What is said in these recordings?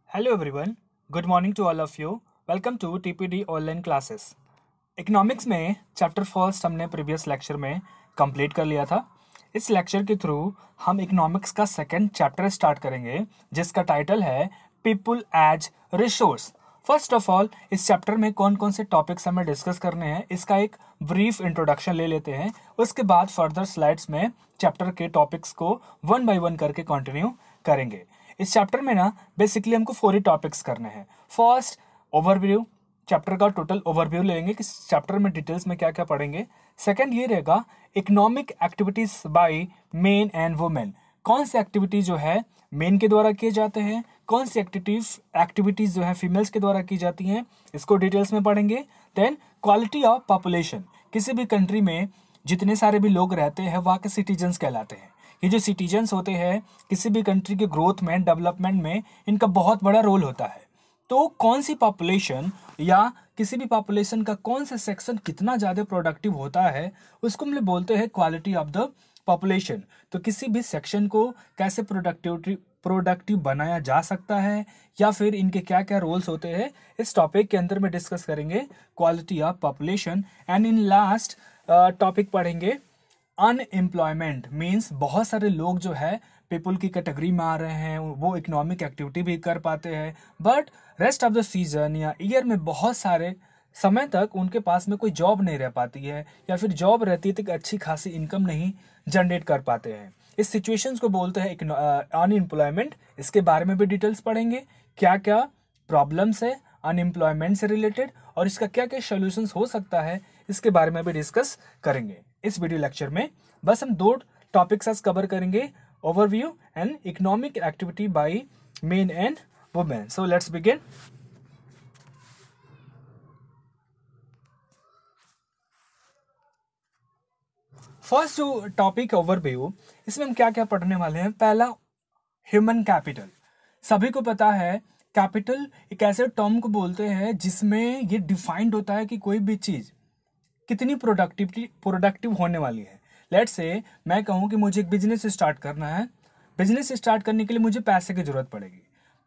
Hello everyone, good morning to all of you. Welcome to TPD online classes. Economics में chapter first हमने previous lecture में complete कर लिया था. इस लेक्चर के थ्रू हम इकोनॉमिक्स का सेकंड चैप्टर स्टार्ट करेंगे जिसका टाइटल है people as resource. First of all इस चैप्टर में कौन कौन से टॉपिक्स हमें डिस्कस करने हैं इसका एक ब्रीफ इंट्रोडक्शन ले लेते हैं. उसके बाद फर्दर स्लाइड्स में चैप्टर के टॉपिक्स को वन बाय वन करके कंटिन्यू करेंगे. इस चैप्टर में ना बेसिकली हमको 4 ही टॉपिक्स करने हैं. फर्स्ट ओवरव्यू, चैप्टर का टोटल ओवरव्यू लेंगे कि चैप्टर में डिटेल्स में क्या क्या पढ़ेंगे. सेकंड ये रहेगा economic activities by men and women. कौन से एक्टिविटी जो है मेन के द्वारा किए जाते हैं, कौन सी एक्टिविटीज जो है फीमेल्स के द्वारा की जाती हैं, इसको डिटेल्स में पढ़ेंगे. देन क्वालिटी ऑफ पॉपुलेशन, किसी भी कंट्री में जितने सारे भी लोग रहते हैं वहाँ के सिटीजन्स कहलाते हैं. ये जो सिटीजन्स होते हैं किसी भी कंट्री के ग्रोथ में, डेवलपमेंट में इनका बहुत बड़ा रोल होता है. तो कौन सी पॉपुलेशन या किसी भी पॉपुलेशन का कौन सा सेक्शन कितना ज़्यादा प्रोडक्टिव होता है उसको हम लोग बोलते हैं क्वालिटी ऑफ द पॉपुलेशन. तो किसी भी सेक्शन को कैसे प्रोडक्टिव बनाया जा सकता है या फिर इनके क्या क्या रोल्स होते हैं इस टॉपिक के अंदर में डिस्कस करेंगे quality of population. And in last topic पढ़ेंगे अनएम्प्लॉयमेंट. मीन्स बहुत सारे लोग जो है पीपल की कैटेगरी में आ रहे हैं, वो इकोनॉमिक एक्टिविटी भी कर पाते हैं but rest of the season या ईयर में बहुत सारे समय तक उनके पास में कोई जॉब नहीं रह पाती है या फिर जॉब रहती है तो अच्छी खासी इनकम नहीं जनरेट कर पाते हैं. इस सिचुएशंस को बोलते हैं अनएम्प्लॉयमेंट. इसके बारे में भी डिटेल्स पढ़ेंगे, क्या क्या प्रॉब्लम्स है अनएम्प्लॉयमेंट से रिलेटेड और इसका क्या क्या सोल्यूशंस हो सकता है इसके बारे में भी डिस्कस करेंगे. इस वीडियो लेक्चर में बस हम 2 टॉपिक्स आज कवर करेंगे, overview and economic activity by men and women. So let's begin. First जो टॉपिक ओवरव्यू, इसमें हम क्या क्या पढ़ने वाले हैं. पहला ह्यूमन कैपिटल. सभी को पता है कैपिटल एक ऐसे टर्म को बोलते हैं जिसमें ये डिफाइंड होता है कि कोई भी चीज कितनी प्रोडक्टिव होने वाली है. लेट्स से मैं कहूँ कि मुझे एक बिजनेस स्टार्ट करना है. बिजनेस स्टार्ट करने के लिए मुझे पैसे की जरूरत पड़ेगी.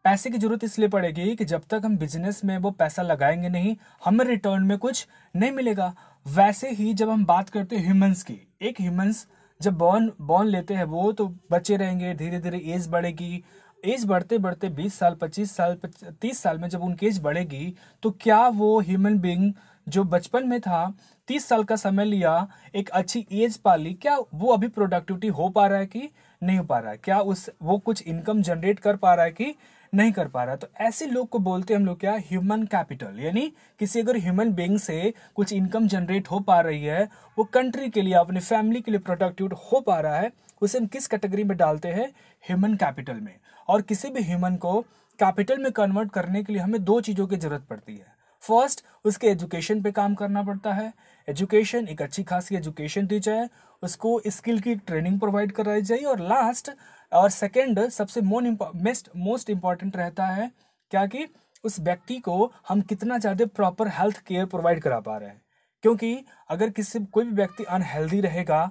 पैसे की जरूरत इसलिए पड़ेगी कि जब तक हम बिजनेस में वो पैसा लगाएंगे नहीं हमें रिटर्न में कुछ नहीं मिलेगा. वैसे ही जब हम बात करते हैं ह्यूमंस की, एक ह्यूमंस जब बॉर्न लेते हैं वो तो बच्चे रहेंगे, धीरे धीरे एज बढ़ेगी. एज बढ़ते बढ़ते 20 साल 25 साल 30 साल में जब उनकी एज बढ़ेगी तो क्या वो ह्यूमन बीइंग जो बचपन में था 30 साल का समय लिया, एक अच्छी एज पाली, क्या वो अभी प्रोडक्टिविटी हो पा रहा है कि नहीं हो पा रहा है, क्या वो कुछ इनकम जनरेट कर पा रहा है कि नहीं कर पा रहा है. तो ऐसे लोग को बोलते हैं हम लोग क्या, ह्यूमन कैपिटल. यानी किसी अगर ह्यूमन बीइंग से कुछ इनकम जनरेट हो पा रही है, वो कंट्री के लिए अपने फैमिली के लिए प्रोडक्टिव हो पा रहा है, उसे हम किस कैटेगरी में डालते हैं, ह्यूमन कैपिटल में. और किसी भी ह्यूमन को कैपिटल में कन्वर्ट करने के लिए हमें 2 चीज़ों की जरूरत पड़ती है. फर्स्ट उसके एजुकेशन पे काम करना पड़ता है. एजुकेशन, एक अच्छी खासी एजुकेशन दी जाए, उसको स्किल की ट्रेनिंग प्रोवाइड कराई जाए. और लास्ट और सेकंड सबसे मोस्ट इम्पॉर्टेंट रहता है क्या कि उस व्यक्ति को हम कितना ज़्यादा प्रॉपर हेल्थ केयर प्रोवाइड करा पा रहे हैं. क्योंकि अगर कोई भी व्यक्ति अनहेल्दी रहेगा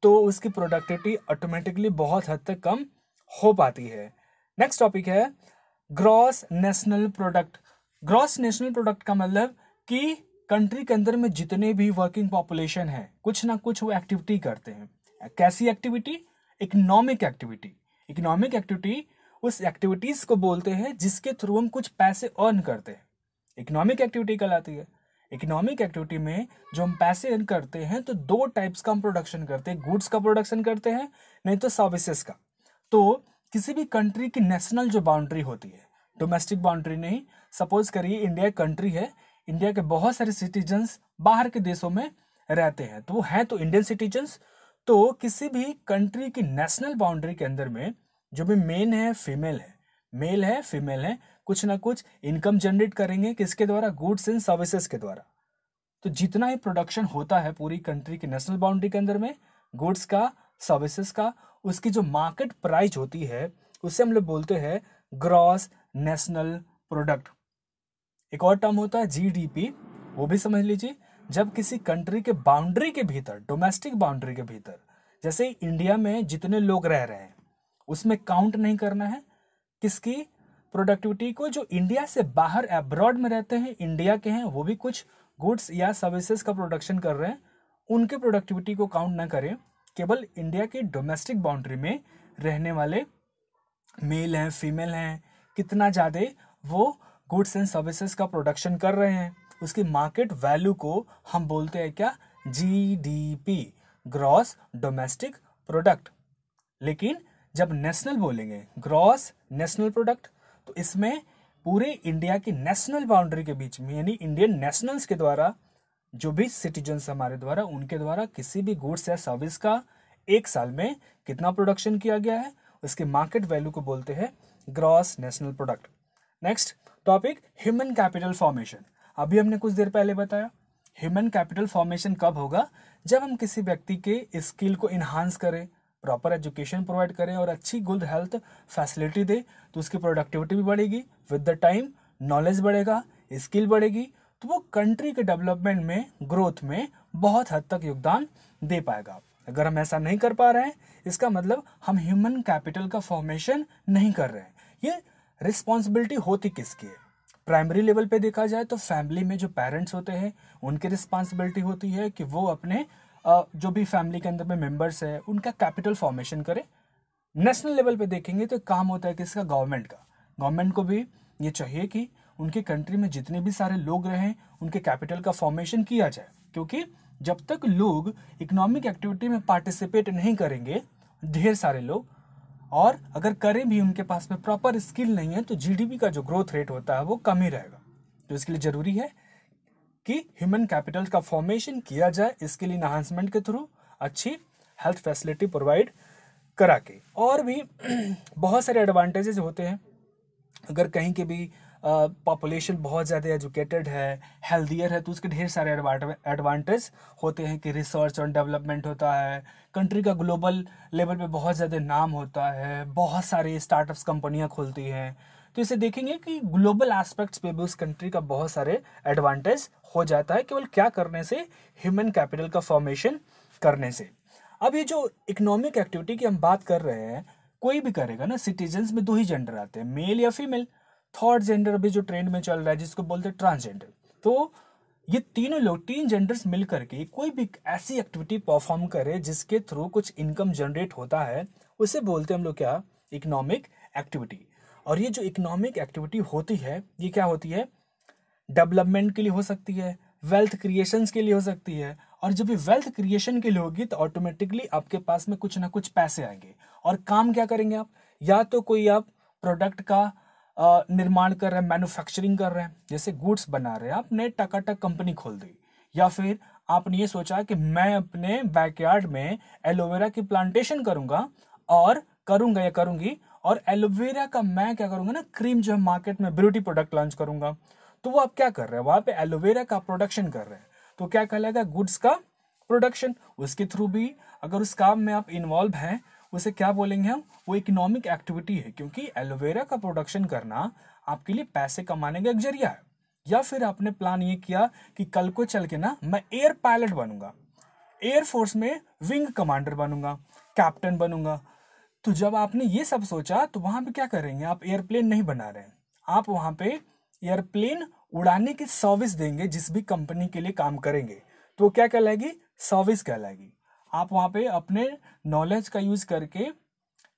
तो उसकी प्रोडक्टिविटी ऑटोमेटिकली बहुत हद तक कम हो पाती है. नेक्स्ट टॉपिक है gross national product. Gross national product का मतलब कि कंट्री के अंदर में जितने भी वर्किंग पॉपुलेशन है कुछ ना कुछ वो एक्टिविटी करते हैं. कैसी activity, economic activity. Economic activity उस एक्टिविटीज को बोलते हैं जिसके थ्रू हम कुछ पैसे अर्न करते हैं, इकोनॉमिक एक्टिविटी कहलाती है. इकोनॉमिक एक्टिविटी में जो हम पैसे अर्न करते हैं तो 2 टाइप्स का हम प्रोडक्शन करते हैं, गुड्स का प्रोडक्शन करते हैं नहीं तो सर्विसेज का. तो किसी भी कंट्री की नेशनल जो बाउंड्री होती है, डोमेस्टिक बाउंड्री नहीं. सपोज करिए इंडिया एक कंट्री है, इंडिया के बहुत सारे सिटीजन्स बाहर के देशों में रहते हैं तो वो हैं तो इंडियन सिटीजन्स. तो किसी भी कंट्री की नेशनल बाउंड्री के अंदर में जो भी मेन है फीमेल है, मेल है फीमेल है, कुछ ना कुछ इनकम जनरेट करेंगे किसके द्वारा, गुड्स एंड सर्विसेज के द्वारा. तो जितना ही प्रोडक्शन होता है पूरी कंट्री की नेशनल बाउंड्री के अंदर में गुड्स का, सर्विसेज का, उसकी जो मार्केट प्राइस होती है उसे हम लोग बोलते हैं ग्रॉस नेशनल प्रोडक्ट. एक और टर्म होता है जीडीपी, वो भी समझ लीजिए. जब किसी कंट्री के बाउंड्री के भीतर, डोमेस्टिक बाउंड्री के भीतर, जैसे इंडिया में जितने लोग रह रहे हैं उसमें काउंट नहीं करना है किसकी, प्रोडक्टिविटी को जो इंडिया से बाहर अब्रॉड में रहते हैं, इंडिया के हैं, वो भी कुछ गुड्स या सर्विसेज का प्रोडक्शन कर रहे हैं, उनके प्रोडक्टिविटी को काउंट ना करें। केवल इंडिया के डोमेस्टिक बाउंड्री में रहने वाले मेल हैं, फीमेल हैं, कितना ज़्यादा वो गुड्स एंड सर्विसेज का प्रोडक्शन कर रहे हैं, उसकी मार्केट वैल्यू को हम बोलते हैं क्या, जीडीपी, ग्रॉस डोमेस्टिक प्रोडक्ट। लेकिन जब नेशनल बोलेंगे, ग्रॉस नेशनल प्रोडक्ट, तो इसमें पूरे इंडिया की नेशनल बाउंड्री के बीच में, यानी इंडियन नेशनल्स के द्वारा, जो भी सिटीजन्स हमारे द्वारा, उनके द्वारा किसी भी गुड्स या सर्विस का एक साल में कितना प्रोडक्शन किया गया है, उसके मार्केट वैल्यू को बोलते हैं gross national product. Next topic, human capital formation. अभी हमने कुछ देर पहले बताया ह्यूमन कैपिटल फॉर्मेशन कब होगा, जब हम किसी व्यक्ति के स्किल को इन्हांस करें, प्रॉपर एजुकेशन प्रोवाइड करें और अच्छी गुड हेल्थ फैसिलिटी दे, तो उसकी प्रोडक्टिविटी भी बढ़ेगी, विद द टाइम नॉलेज बढ़ेगा, स्किल बढ़ेगी, तो वो कंट्री के डेवलपमेंट में, ग्रोथ में बहुत हद तक योगदान दे पाएगा। अगर हम ऐसा नहीं कर पा रहे हैं, इसका मतलब हम ह्यूमन कैपिटल का फॉर्मेशन नहीं कर रहे हैं। ये रिस्पॉन्सिबिलिटी होती किसकी है? प्राइमरी लेवल पे देखा जाए तो फैमिली में जो पेरेंट्स होते हैं, उनकी रिस्पॉन्सिबिलिटी होती है कि वो अपने जो भी फैमिली के अंदर में मेंबर्स है, उनका कैपिटल फॉर्मेशन करें। नेशनल लेवल पे देखेंगे तो काम होता है किसका, गवर्नमेंट का। गवर्नमेंट को भी ये चाहिए कि उनके कंट्री में जितने भी सारे लोग रहें, उनके कैपिटल का फॉर्मेशन किया जाए, क्योंकि जब तक लोग इकोनॉमिक एक्टिविटी में पार्टिसिपेट नहीं करेंगे, ढेर सारे लोग, और अगर करें भी, उनके पास में प्रॉपर स्किल नहीं है, तो जीडीपी का जो ग्रोथ रेट होता है वो कम ही रहेगा। तो इसके लिए जरूरी है कि ह्यूमन कैपिटल का फॉर्मेशन किया जाए, स्किल इनहांसमेंट के थ्रू, अच्छी हेल्थ फैसिलिटी प्रोवाइड करा के। और भी बहुत सारे एडवांटेजेस होते हैं। अगर कहीं के भी पॉपुलेशन बहुत ज़्यादा एजुकेटेड है, हेल्दियर है, तो उसके ढेर सारे एडवांटेज होते हैं कि रिसर्च और डेवलपमेंट होता है, कंट्री का ग्लोबल लेवल पे बहुत ज़्यादा नाम होता है, बहुत सारी स्टार्टअप्स कंपनियां खुलती हैं। तो इसे देखेंगे कि ग्लोबल एस्पेक्ट्स पे भी उस कंट्री का बहुत सारे एडवांटेज हो जाता है, केवल क्या करने से, ह्यूमन कैपिटल का फॉर्मेशन करने से। अब ये जो इकोनॉमिक एक्टिविटी की हम बात कर रहे हैं, कोई भी करेगा ना, सिटीजन्स में दो ही जेंडर आते हैं, मेल या फीमेल। थर्ड जेंडर अभी जो ट्रेंड में चल रहा है, जिसको बोलते हैं ट्रांसजेंडर। तो ये तीनों लोग, तीन जेंडर्स मिल करके कोई भी ऐसी एक्टिविटी परफॉर्म करे जिसके थ्रू कुछ इनकम जनरेट होता है, उसे बोलते हैं हम लोग क्या, इकोनॉमिक एक्टिविटी। और ये जो इकोनॉमिक एक्टिविटी होती है, ये क्या होती है, डेवलपमेंट के लिए हो सकती है, वेल्थ क्रिएशंस के लिए हो सकती है। और जब ये वेल्थ क्रिएशन के लिए होगी, तो ऑटोमेटिकली आपके पास में कुछ ना कुछ पैसे आएंगे। और काम क्या करेंगे आप, या तो कोई आप प्रोडक्ट का निर्माण कर रहे हैं, मैन्युफैक्चरिंग कर रहे हैं, जैसे गुड्स बना रहे हैं, आपने टकाटक कंपनी खोल दी, या फिर आपने ये सोचा कि मैं अपने बैकयार्ड में एलोवेरा की प्लांटेशन करूंगा, और करूंगा या करूंगी, और एलोवेरा का मैं क्या करूंगा ना, क्रीम जो है मार्केट में ब्यूटी प्रोडक्ट लॉन्च करूंगा। तो वो आप क्या कर रहे हैं, वहां पे एलोवेरा का प्रोडक्शन कर रहे हैं, तो क्या कहलाएगा, गुड्स का प्रोडक्शन। उसके थ्रू भी अगर उस काम में आप इन्वॉल्व हैं, उसे क्या बोलेंगे हम, वो इकोनॉमिक एक्टिविटी है, क्योंकि एलोवेरा का प्रोडक्शन करना आपके लिए पैसे कमाने का एक जरिया है। या फिर आपने प्लान ये किया कि कल को चल के ना मैं एयर पायलट बनूंगा, एयरफोर्स में विंग कमांडर बनूंगा, कैप्टन बनूंगा। तो जब आपने ये सब सोचा, तो वहां पे क्या करेंगे, आप एयरप्लेन नहीं बना रहे हैं, आप वहां पे एयरप्लेन उड़ाने की सर्विस देंगे। जिस भी कंपनी के लिए काम करेंगे, तो क्या कहलाएगी, सर्विस कहलाएगी। आप वहां पे अपने नॉलेज का यूज करके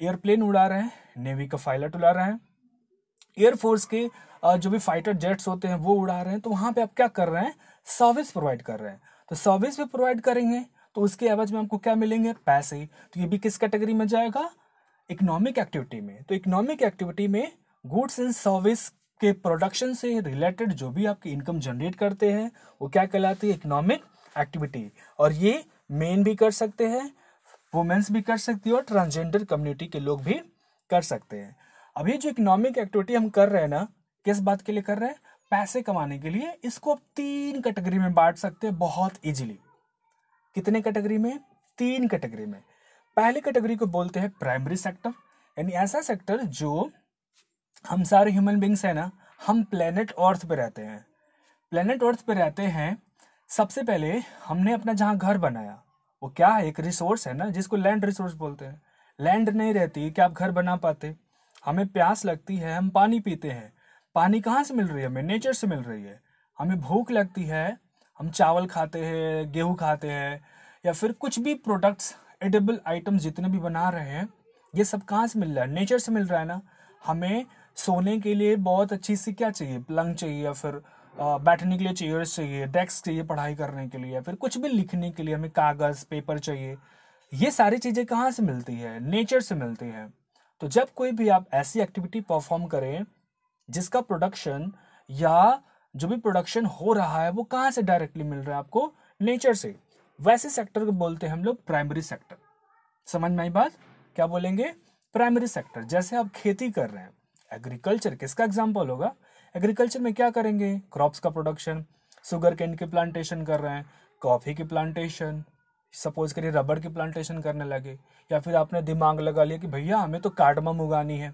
एयरप्लेन उड़ा रहे हैं, नेवी का पायलट उड़ा रहे हैं, एयरफोर्स के जो भी फाइटर जेट्स होते हैं वो उड़ा रहे हैं। तो वहां पे आप क्या कर रहे हैं, सर्विस प्रोवाइड कर रहे हैं। तो सर्विस भी प्रोवाइड करेंगे, तो उसके एवज में आपको क्या मिलेंगे, पैसे। तो ये भी किस कैटेगरी में जाएगा, इकोनॉमिक एक्टिविटी में। तो इकोनॉमिक एक्टिविटी में गुड्स एंड सर्विस के प्रोडक्शन से रिलेटेड जो भी आपकी इनकम जनरेट करते हैं, वो क्या कहलाती है, इकोनॉमिक एक्टिविटी। और ये मेन भी कर सकते हैं, वुमेन्स भी कर सकती है, और ट्रांसजेंडर कम्युनिटी के लोग भी कर सकते हैं। अभी जो इकोनॉमिक एक्टिविटी हम कर रहे हैं ना, किस बात के लिए कर रहे हैं, पैसे कमाने के लिए। इसको आप 3 कैटेगरी में बांट सकते हैं बहुत इजीली। कितने कैटेगरी में, 3 कैटेगरी में। पहली कैटेगरी को बोलते हैं प्राइमरी सेक्टर, यानी ऐसा सेक्टर जो हम सारे ह्यूमन बींग्स है ना, हम प्लेनेट अर्थ पे रहते हैं। प्लेनेट अर्थ पे रहते हैं, सबसे पहले हमने अपना जहाँ घर बनाया, वो क्या है, एक रिसोर्स है ना, जिसको लैंड रिसोर्स बोलते हैं। लैंड नहीं रहती क्या आप घर बना पाते। हमें प्यास लगती है, हम पानी पीते हैं। पानी कहाँ से मिल रही है? हमें नेचर से मिल रही है। हमें भूख लगती है, हम चावल खाते हैं, गेहूँ खाते हैं, या फिर कुछ भी प्रोडक्ट्स, एडिबल आइटम्स जितने भी बना रहे हैं, ये सब कहाँ से मिल रहा है? नेचर से मिल रहा है ना। हमें सोने के लिए बहुत अच्छी सी क्या चाहिए? पलंग चाहिए, या फिर बैठने के लिए चेयर्स चाहिए, डेस्क चाहिए पढ़ाई करने के लिए, या फिर कुछ भी लिखने के लिए हमें कागज़ पेपर चाहिए। ये सारी चीज़ें कहाँ से मिलती है? नेचर से मिलती है। तो जब कोई भी आप ऐसी एक्टिविटी परफॉर्म करें जिसका प्रोडक्शन या जो भी प्रोडक्शन हो रहा है वो कहाँ से डायरेक्टली मिल रहा है आपको? नेचर से। वैसे सेक्टर को बोलते हैं हम लोग प्राइमरी सेक्टर। समझ में आई बात? क्या बोलेंगे? Primary sector. जैसे आप खेती कर रहे हैं, एग्रीकल्चर किसका एग्जाम्पल होगा? एग्रीकल्चर में क्या करेंगे? क्रॉप्स का प्रोडक्शन। शुगर केन की प्लांटेशन कर रहे हैं, कॉफ़ी की प्लांटेशन, सपोज करिए रबड़ की प्लांटेशन करने लगे, या फिर आपने दिमाग लगा लिया कि भैया हमें तो कार्डमम उगानी है,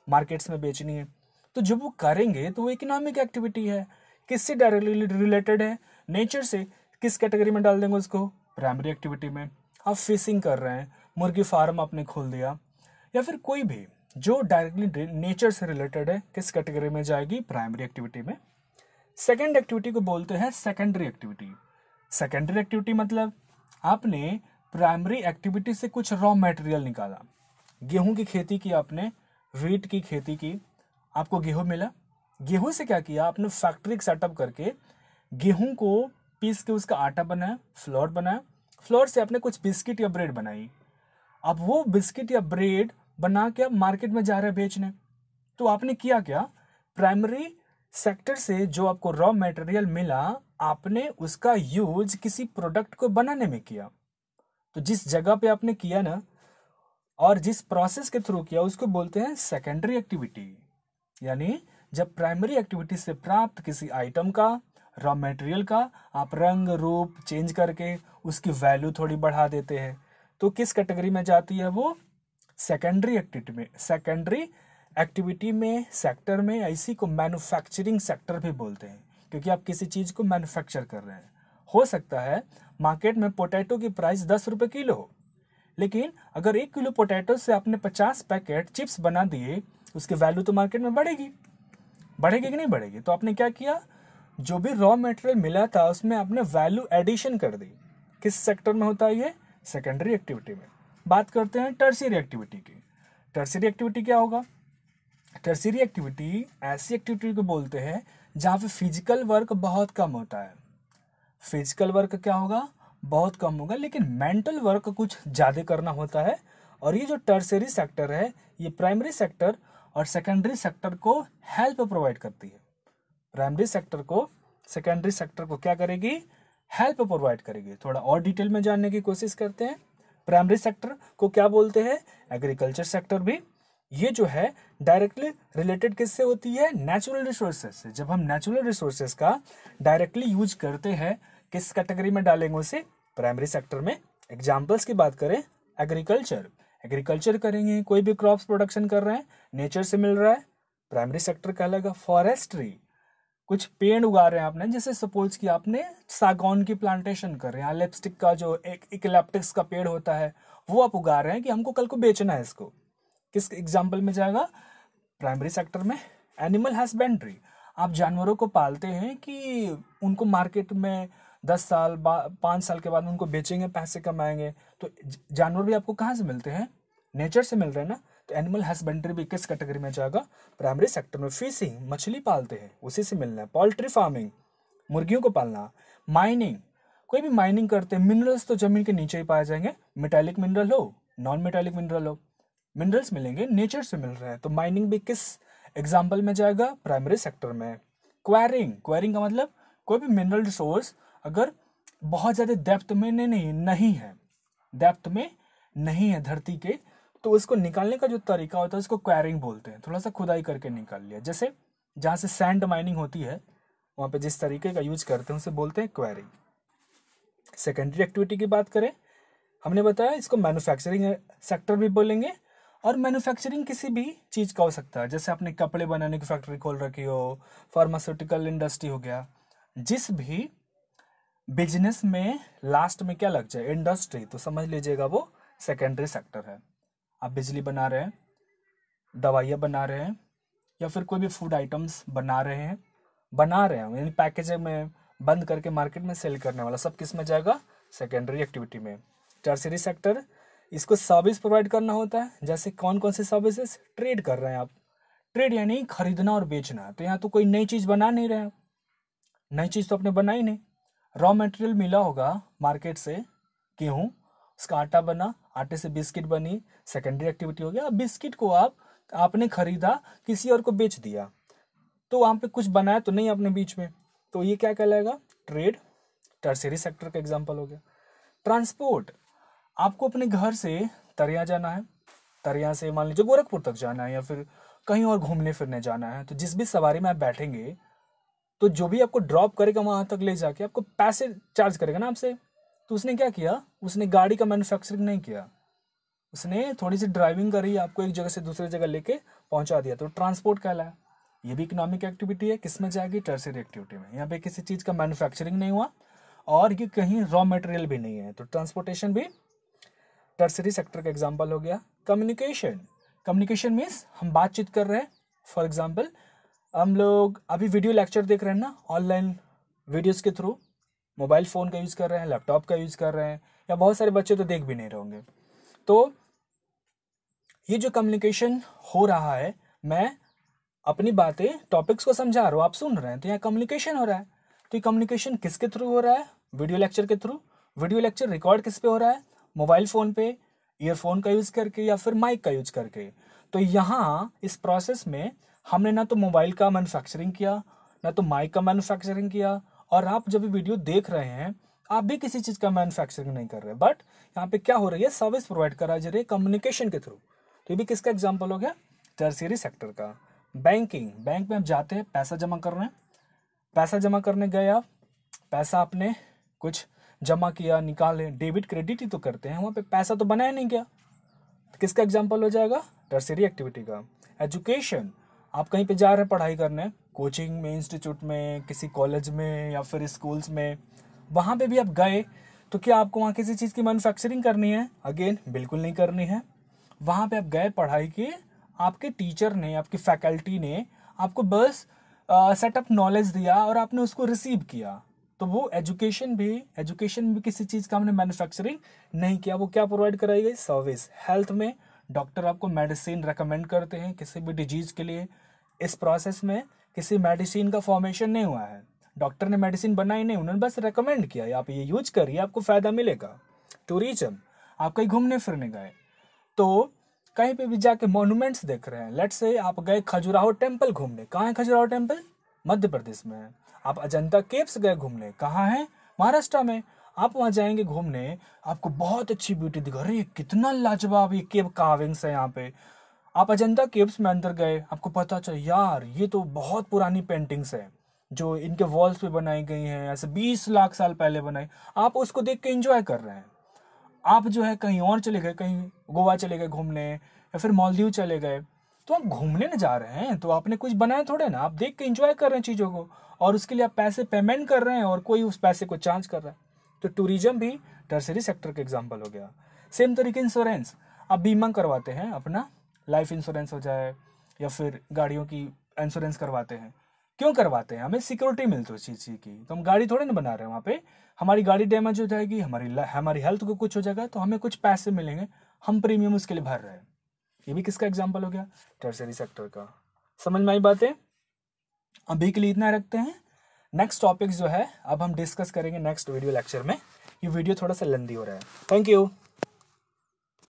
मार्केट्स में बेचनी है। तो जब वो करेंगे तो वो इकोनॉमिक एक्टिविटी है। किससे डायरेक्टली रिलेटेड है? नेचर से। किस कैटेगरी में डाल देंगे उसको? प्राइमरी एक्टिविटी में। आप फिशिंग कर रहे हैं, मुर्गी फार्म आपने खोल दिया, या फिर कोई भी जो डायरेक्टली नेचर से रिलेटेड है, किस कैटेगरी में जाएगी? प्राइमरी एक्टिविटी में। सेकेंड एक्टिविटी को बोलते हैं सेकेंडरी एक्टिविटी। सेकेंडरी एक्टिविटी मतलब आपने प्राइमरी एक्टिविटी से कुछ रॉ मटेरियल निकाला। गेहूं की खेती की आपने, वीट की खेती की, आपको गेहूं मिला। गेहूं से क्या किया आपने? फैक्ट्री सेटअप करके गेहूं को पीस के उसका आटा बनाया, फ्लोर बनाया। फ्लोर से आपने कुछ बिस्किट या ब्रेड बनाई। अब वो बिस्किट या ब्रेड बना के आप मार्केट में जा रहे हैं बेचने। तो आपने किया क्या? प्राइमरी सेक्टर से जो आपको रॉ मटेरियल मिला, आपने उसका यूज किसी प्रोडक्ट को बनाने में किया। तो जिस जगह पे आपने किया ना, और जिस प्रोसेस के थ्रू किया, उसको बोलते हैं सेकेंडरी एक्टिविटी। यानी जब प्राइमरी एक्टिविटी से प्राप्त किसी आइटम का, रॉ मटेरियल का, आप रंग रूप चेंज करके उसकी वैल्यू थोड़ी बढ़ा देते हैं, तो किस कैटेगरी में जाती है वो? सेकेंडरी एक्टिविटी में। सेकेंडरी एक्टिविटी में, सेक्टर में, इसी को मैन्युफैक्चरिंग सेक्टर भी बोलते हैं, क्योंकि आप किसी चीज़ को मैन्युफैक्चर कर रहे हैं। हो सकता है मार्केट में पोटैटो की प्राइस 10 रुपये किलो हो, लेकिन अगर 1 किलो पोटैटो से आपने 50 पैकेट चिप्स बना दिए, उसकी वैल्यू तो मार्केट में बढ़ेगी। बढ़ेगी कि नहीं बढ़ेगी? तो आपने क्या किया? जो भी रॉ मटेरियल मिला था उसमें आपने वैल्यू एडिशन कर दी। किस सेक्टर में होता है ये? सेकेंडरी एक्टिविटी में। बात करते हैं टर्शियरी एक्टिविटी की। टर्शियरी एक्टिविटी क्या होगा? टर्शियरी एक्टिविटी ऐसी एक्टिविटी को बोलते हैं जहाँ पे फिजिकल वर्क बहुत कम होता है। फिजिकल वर्क क्या होगा? बहुत कम होगा, लेकिन मेंटल वर्क कुछ ज़्यादा करना होता है। और ये जो टर्शियरी सेक्टर है, ये प्राइमरी सेक्टर और सेकेंडरी सेक्टर को हेल्प प्रोवाइड करती है। प्राइमरी सेक्टर को सेकेंडरी सेक्टर को क्या करेगी? हेल्प प्रोवाइड करेगी। थोड़ा और डिटेल में जानने की कोशिश करते हैं। प्राइमरी सेक्टर को क्या बोलते हैं? एग्रीकल्चर सेक्टर भी। ये जो है डायरेक्टली रिलेटेड किससे होती है? नेचुरल रिसोर्सेज से। जब हम नेचुरल रिसोर्सेज का डायरेक्टली यूज करते हैं, किस कैटेगरी में डालेंगे उसे? प्राइमरी सेक्टर में। एग्जाम्पल्स की बात करें, एग्रीकल्चर, एग्रीकल्चर करेंगे, कोई भी क्रॉप्स प्रोडक्शन कर रहे हैं, नेचर से मिल रहा है, प्राइमरी सेक्टर कहलाएगा। फॉरेस्ट्री, कुछ पेड़ उगा रहे हैं आपने, जैसे सपोज कि आपने सागौन की प्लांटेशन कर रहे हैं, लिपस्टिक का जो एक इकलिप्टिक्स का पेड़ होता है वो आप उगा रहे हैं कि हमको कल को बेचना है इसको। किस एग्जाम्पल में जाएगा? प्राइमरी सेक्टर में। एनिमल हस्बेंड्री, आप जानवरों को पालते हैं कि उनको मार्केट में 10 साल 5 साल के बाद उनको बेचेंगे, पैसे कमाएंगे। तो जानवर भी आपको कहाँ से मिलते हैं? नेचर से मिल रहे हैं ना। तो एनिमल हस्बेंड्री भी किस कैटेगरी में जाएगा? प्राइमरी सेक्टर में। फिशिंग, मछली पालते हैं, उसी से मिलना है। पोल्ट्री फार्मिंग, मुर्गियों को पालना। माइनिंग, कोई भी माइनिंग करते हैं, मिनरल्स तो जमीन के नीचे ही पाए जाएंगे, मेटालिक मिनरल हो, नॉन मेटालिक मिनरल हो, मिनरल्स मिलेंगे, नेचर से मिल रहे हैं। तो माइनिंग भी किस एग्जाम्पल में जाएगा? प्राइमरी सेक्टर में। क्वायरिंग, क्वायरिंग का मतलब कोई भी मिनरल रिसोर्स अगर बहुत ज़्यादा डेप्थ में नहीं है, डेप्थ में नहीं है धरती के, तो उसको निकालने का जो तरीका होता है उसको क्वायरिंग बोलते हैं। थोड़ा सा खुदाई करके निकाल लिया, जैसे जहाँ से सैंड माइनिंग होती है वहाँ पे जिस तरीके का यूज करते हैं उसे बोलते हैं क्वायरिंग। सेकेंडरी एक्टिविटी की बात करें, हमने बताया इसको मैन्युफैक्चरिंग सेक्टर भी बोलेंगे। और मैन्युफैक्चरिंग किसी भी चीज़ का हो सकता है, जैसे आपने कपड़े बनाने की फैक्ट्री खोल रखी हो, फार्मास्यूटिकल इंडस्ट्री हो गया। जिस भी बिजनेस में लास्ट में क्या लग जाए? इंडस्ट्री, तो समझ लीजिएगा वो सेकेंडरी सेक्टर है। आप बिजली बना रहे हैं, दवाइयाँ बना रहे हैं या फिर कोई भी फूड आइटम्स बना रहे हैं यानी पैकेज में बंद करके मार्केट में सेल करने वाला, सब किस में जाएगा? सेकेंडरी एक्टिविटी में। टर्शियरी सेक्टर, इसको सर्विस प्रोवाइड करना होता है। जैसे कौन कौन से सर्विसेज? ट्रेड कर रहे हैं आप, ट्रेड यानी खरीदना और बेचना। तो यहाँ तो कोई नई चीज़ बना नहीं रहे हैं, नई चीज़ तो आपने बनाई नहीं। रॉ मटेरियल मिला होगा मार्केट से, गेहूँ, उसका आटा बना, आटे से बिस्किट बनी, सेकेंडरी एक्टिविटी हो गया। अब बिस्किट को आपने खरीदा, किसी और को बेच दिया, तो वहाँ पे कुछ बनाया तो नहीं आपने बीच में, तो ये क्या कहलाएगा? ट्रेड, टर्शियरी सेक्टर का एग्जांपल हो गया। ट्रांसपोर्ट, आपको अपने घर से तरिया जाना है, तरिया से मान लीजिए गोरखपुर तक जाना है या फिर कहीं और घूमने फिरने जाना है, तो जिस भी सवारी में आप बैठेंगे तो जो भी आपको ड्रॉप करेगा वहाँ तक ले जाके आपको पैसे चार्ज करेगा ना आपसे। तो उसने क्या किया? उसने गाड़ी का मैन्युफैक्चरिंग नहीं किया, उसने थोड़ी सी ड्राइविंग करी, आपको एक जगह से दूसरी जगह लेके पहुंचा दिया, तो ट्रांसपोर्ट कहलाया। ये भी इकोनॉमिक एक्टिविटी है, किस में जाएगी? टर्शियरी एक्टिविटी में। यहाँ पे किसी चीज़ का मैन्युफैक्चरिंग नहीं हुआ और ये कहीं रॉ मटेरियल भी नहीं है, तो ट्रांसपोर्टेशन भी टर्शियरी सेक्टर का एग्जाम्पल हो गया। कम्युनिकेशन, कम्युनिकेशन मीन्स हम बातचीत कर रहे हैं। फॉर एग्जाम्पल हम लोग अभी वीडियो लेक्चर देख रहे हैं ना, ऑनलाइन वीडियोस के थ्रू, मोबाइल फ़ोन का यूज़ कर रहे हैं, लैपटॉप का यूज़ कर रहे हैं, या बहुत सारे बच्चे तो देख भी नहीं रहे होंगे। तो ये जो कम्युनिकेशन हो रहा है, मैं अपनी बातें टॉपिक्स को समझा रहा हूँ, आप सुन रहे हैं, तो यहाँ कम्युनिकेशन हो रहा है। तो ये कम्युनिकेशन किसके थ्रू हो रहा है? वीडियो लेक्चर के थ्रू। वीडियो लेक्चर रिकॉर्ड किस पे हो रहा है? मोबाइल फ़ोन पे, ईयरफोन का यूज़ करके या फिर माइक का यूज़ करके। तो यहाँ इस प्रोसेस में हमने ना तो मोबाइल का मैन्युफैक्चरिंग किया, ना तो माइक का मैन्युफैक्चरिंग किया, और आप जब भी वीडियो देख रहे हैं आप भी किसी चीज़ का मैन्युफैक्चरिंग नहीं कर रहे, बट यहाँ पे क्या हो रही है? सर्विस प्रोवाइड करा जा रही है कम्युनिकेशन के थ्रू। तो ये भी किसका एग्जाम्पल हो गया? टर्शियरी सेक्टर का। बैंकिंग, बैंक में आप जाते हैं पैसा जमा कर रहे हैं, पैसा जमा करने गए आप, पैसा आपने कुछ जमा किया, निकाले, डेबिट क्रेडिट ही तो करते हैं, वहाँ पे पैसा तो बनाया नहीं क्या, तो किसका एग्जाम्पल हो जाएगा? टर्शियरी एक्टिविटी का। एजुकेशन, आप कहीं पे जा रहे हैं पढ़ाई करने, कोचिंग में, इंस्टीट्यूट में, किसी कॉलेज में या फिर स्कूल्स में, वहाँ पे भी आप गए, तो क्या आपको वहाँ किसी चीज़ की मैन्युफैक्चरिंग करनी है? अगेन बिल्कुल नहीं करनी है। वहाँ पे आप गए पढ़ाई की, आपके टीचर ने, आपकी फैकल्टी ने आपको बस सेटअप नॉलेज दिया और आपने उसको रिसीव किया, तो वो एजुकेशन भी किसी चीज़ का हमने मैन्युफैक्चरिंग नहीं किया, वो क्या प्रोवाइड कराई गई? सर्विस। हेल्थ में डॉक्टर आपको मेडिसिन रेकमेंड करते हैं किसी भी डिजीज़ के लिए, इस प्रोसेस में किसी मेडिसिन का फॉर्मेशन नहीं हुआ है, डॉक्टर ने मेडिसिन बनाई नहीं, उन्होंने बस रेकमेंड किया, आप ये यूज करिए, आपको फ़ायदा मिलेगा। टूरिज्म, आप कहीं घूमने फिरने गए, तो कहीं पे भी जाके मॉन्यूमेंट्स देख रहे हैं, लेट्स से आप गए खजुराहो टेम्पल घूमने, कहाँ है खजुराहो टेम्पल? मध्य प्रदेश में है। आप अजंता केव्स गए घूमने, कहाँ है? महाराष्ट्र में। आप वहाँ जाएंगे घूमने, आपको बहुत अच्छी ब्यूटी दिखा, अरे कितना लाजवाब ये केव कार्विंग्स है यहाँ पे। आप अजंता केव्स में अंदर गए, आपको पता चला यार ये तो बहुत पुरानी पेंटिंग्स है जो इनके वॉल्स पे बनाई गई हैं, ऐसे 20 लाख साल पहले बनाई। आप उसको देख के एंजॉय कर रहे हैं। आप जो है कहीं और चले गए, कहीं गोवा चले गए घूमने या फिर मालदीव चले गए, तो आप घूमने न जा रहे हैं, तो आपने कुछ बनाया थोड़े ना, आप देख के एंजॉय कर रहे हैं चीज़ों को, और उसके लिए आप पैसे पेमेंट कर रहे हैं और कोई उस पैसे को चार्ज कर रहा है। तो टूरिज्म भी टर्शियरी सेक्टर का एग्जाम्पल हो गया। सेम तरीके इंश्योरेंस, आप बीमा करवाते हैं, अपना लाइफ इंश्योरेंस हो जाए या फिर गाड़ियों की इंश्योरेंस करवाते हैं, क्यों करवाते हैं? हमें सिक्योरिटी मिलती है उस चीज़ की, तो हम गाड़ी थोड़े ना बना रहे हैं, वहाँ पे हमारी गाड़ी डैमेज हो जाएगी, हमारी हेल्थ को कुछ हो जाएगा, तो हमें कुछ पैसे मिलेंगे, हम प्रीमियम उसके लिए भर रहे हैं। ये भी किसका एग्जाम्पल हो गया? टर्शियरी सेक्टर का। समझ में आई बातें? अभी के लिए इतना रखते हैं। नेक्स्ट टॉपिक जो है अब हम डिस्कस करेंगे नेक्स्ट वीडियो लेक्चर में। ये वीडियो थोड़ा सा लेंदी हो रहा है। Thank you.